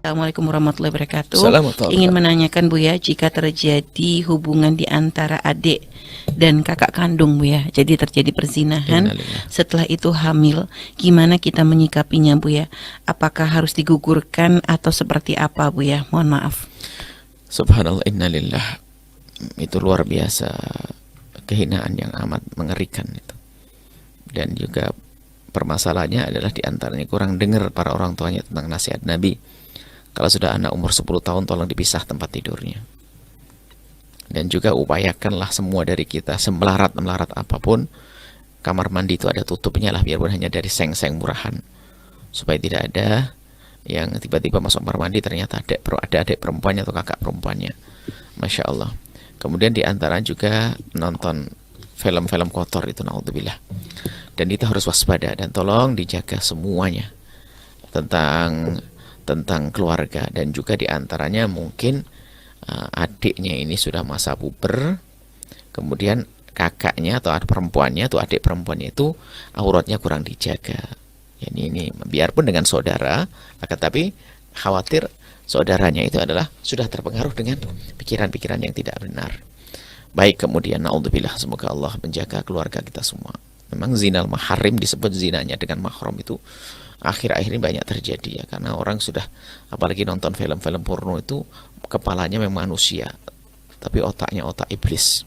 Assalamualaikum warahmatullahi wabarakatuh. Assalamualaikum. Ingin menanyakan Bu ya, jika terjadi hubungan di antara adik dan kakak kandung Bu ya, jadi terjadi perzinahan, Innalillah. setelah itu hamil, gimana kita menyikapinya Bu ya? Apakah harus digugurkan atau seperti apa Bu ya? Mohon maaf. Subhanallah, innalillah. Itu luar biasa, kehinaan yang amat mengerikan itu. Dan juga permasalahannya adalah diantaranya kurang dengar para orang tuanya tentang nasihat Nabi. Kalau sudah anak umur 10 tahun tolong dipisah tempat tidurnya. Dan juga upayakanlah semua dari kita semelarat-melarat apapun, kamar mandi itu ada tutupnya lah, biarpun hanya dari seng-seng murahan, supaya tidak ada yang tiba-tiba masuk kamar mandi ternyata ada adik perempuannya atau kakak perempuannya. Masya Allah. Kemudian diantara juga nonton film-film kotor itu, naudzubillah. Dan kita harus waspada dan tolong dijaga semuanya tentang keluarga. Dan juga diantaranya mungkin adiknya ini sudah masa puber, kemudian kakaknya atau perempuannya atau adik perempuannya itu auratnya kurang dijaga. Ini biarpun dengan saudara, tetapi khawatir saudaranya itu adalah sudah terpengaruh dengan pikiran-pikiran yang tidak benar. Baik, kemudian naudzubillah, semoga Allah menjaga keluarga kita semua. Memang zinal maharim disebut zinanya dengan mahram itu akhir-akhir ini banyak terjadi ya, karena orang sudah apalagi nonton film-film porno itu kepalanya memang manusia tapi otaknya otak iblis.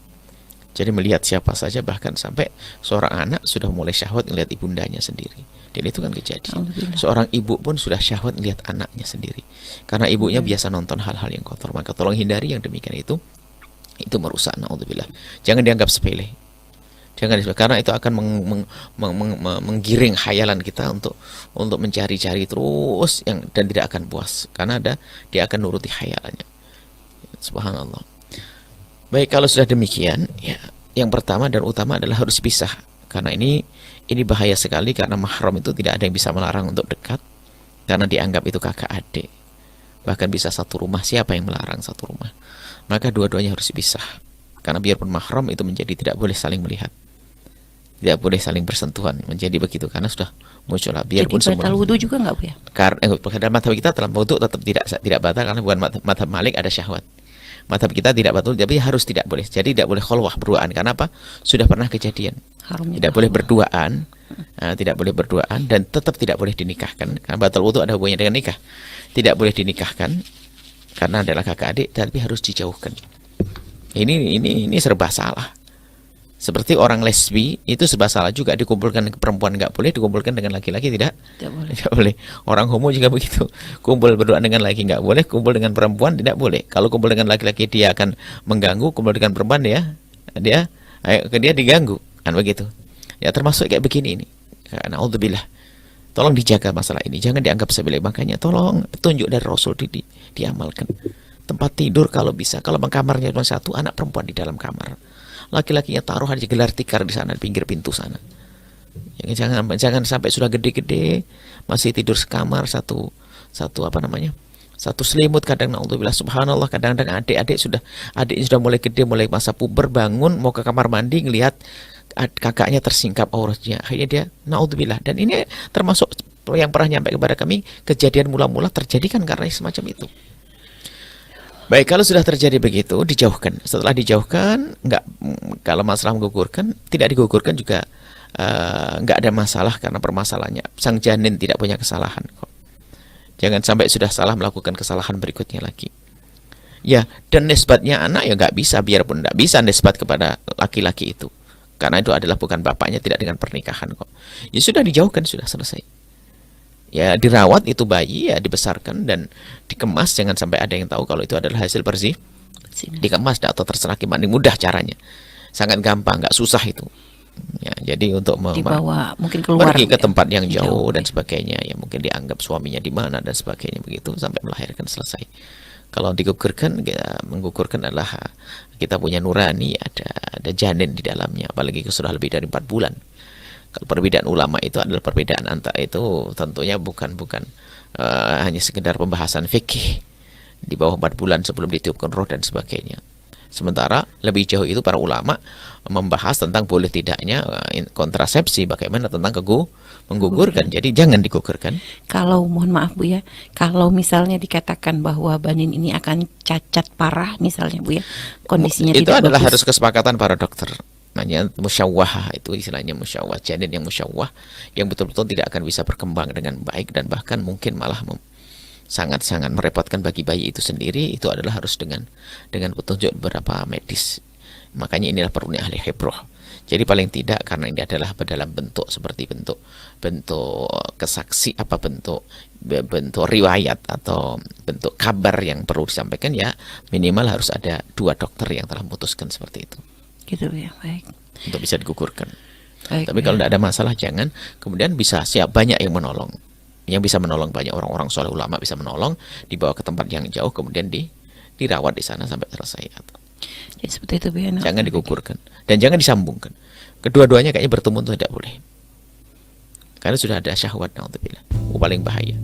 Jadi melihat siapa saja, bahkan sampai seorang anak sudah mulai syahwat melihat ibundanya sendiri. Dan itu kan kejadian. Seorang ibu pun sudah syahwat melihat anaknya sendiri karena ibunya biasa nonton hal-hal yang kotor. Maka tolong hindari yang demikian itu merusak, naudzubillah. Jangan dianggap sepele. Jangan, karena itu akan menggiring khayalan kita untuk mencari-cari terus dan tidak akan puas karena dia akan nuruti khayalannya. Subhanallah. Baik, kalau sudah demikian ya, yang pertama dan utama adalah harus pisah, karena ini bahaya sekali, karena mahram itu tidak ada yang bisa melarang untuk dekat karena dianggap itu kakak adik, bahkan bisa satu rumah. Siapa yang melarang satu rumah? Maka dua-duanya harus dipisah, karena biarpun mahram itu menjadi tidak boleh saling melihat, tidak boleh saling bersentuhan, menjadi begitu karena sudah muncul. Biarpun jadi batal wudu juga nggak Bu ya? Karena dalam madhab kita dalam wudu tetap tidak batal, karena bukan madhab Malik ada syahwat. Madhab kita tidak batal, tapi harus tidak boleh. Jadi tidak boleh kholwah berduaan. Karena apa? Sudah pernah kejadian. Tidak boleh berduaan, tidak boleh berduaan, dan tetap tidak boleh dinikahkan. Karena batal wudu ada hubungannya dengan nikah. Tidak boleh dinikahkan karena adalah kakak adik, tapi harus dijauhkan. Ini serba salah. Seperti orang lesbi itu serba salah juga, dikumpulkan perempuan nggak boleh, dikumpulkan dengan laki-laki tidak boleh. Orang homo juga begitu, kumpul berduaan dengan laki nggak boleh, kumpul dengan perempuan tidak boleh. Kalau kumpul dengan laki-laki dia akan mengganggu, kumpul dengan perempuan dia diganggu, kan begitu. Ya termasuk kayak begini ini. Naudzubillah. Tolong dijaga masalah ini, jangan dianggap sepele. Makanya tolong petunjuk dari Rasul diamalkan. Tempat tidur kalau bisa, kalau kamarnya cuma satu, anak perempuan di dalam kamar. Laki-lakinya taruh aja gelar tikar di sana, di pinggir pintu sana. Jangan sampai sudah gede-gede masih tidur sekamar satu selimut. Kadang naudzubillah, subhanallah, kadang-kadang adiknya sudah mulai gede, mulai masa puber, bangun mau ke kamar mandi ngelihat kakaknya tersingkap auratnya. Akhirnya dia naudzubillah. Dan ini termasuk yang pernah nyampe kepada kami, kejadian mula-mula terjadi kan karena semacam itu. Baik, kalau sudah terjadi begitu, dijauhkan. Setelah dijauhkan, kalau masalah menggugurkan, tidak digugurkan juga nggak ada masalah, karena permasalahannya sang janin tidak punya kesalahan kok. Jangan sampai sudah salah melakukan kesalahan berikutnya lagi. Ya, dan nisbatnya anak ya nggak bisa, biarpun nggak bisa nisbat kepada laki-laki itu, karena itu adalah bukan bapaknya, tidak dengan pernikahan kok. Ya sudah, dijauhkan, sudah selesai. Ya dirawat itu bayi, ya dibesarkan dan dikemas, jangan sampai ada yang tahu kalau itu adalah hasil dikemas atau terserah gimana, mudah caranya, sangat gampang, nggak susah itu. Ya, jadi untuk dibawa mungkin keluar pergi ke tempat yang jauh dan sebagainya, ya mungkin dianggap suaminya di mana dan sebagainya begitu sampai melahirkan selesai. Kalau digugurkan, menggugurkan adalah kita punya nurani, ada janin di dalamnya, apalagi sudah lebih dari 4 bulan. Kalau perbedaan ulama itu adalah perbedaan antara itu tentunya bukan hanya sekedar pembahasan fikih di bawah 4 bulan sebelum ditiupkan roh dan sebagainya. Sementara lebih jauh itu para ulama membahas tentang boleh tidaknya kontrasepsi, bagaimana tentang menggugurkan. Jadi jangan digugurkan. Kalau mohon maaf Bu ya, kalau misalnya dikatakan bahwa banin ini akan cacat parah misalnya Bu ya, kondisinya Itu tidak adalah bagus. harus kesepakatan para dokter. Namanya musyawah, itu istilahnya musyawah, janin yang musyawah yang betul-betul tidak akan bisa berkembang dengan baik dan bahkan mungkin malah sangat-sangat merepotkan bagi bayi itu sendiri. Itu adalah harus dengan petunjuk beberapa medis. Makanya inilah perlunya ahli hebroh. Jadi paling tidak, karena ini adalah dalam bentuk seperti bentuk kesaksi, bentuk riwayat atau bentuk kabar yang perlu disampaikan, ya minimal harus ada 2 dokter yang telah memutuskan seperti itu Gitu ya, baik. untuk bisa digugurkan. Baik, Tapi Bu kalau ya. tidak ada masalah jangan. Kemudian bisa banyak yang menolong. Yang bisa menolong banyak orang-orang soleh, ulama bisa menolong, dibawa ke tempat yang jauh, kemudian dirawat di sana sampai selesai. Ya, seperti itu Bu ya. Jangan digugurkan dan jangan disambungkan. Kedua-duanya kayaknya bertemu itu tidak boleh. Karena sudah ada syahwat, naudzubillah. Paling bahaya.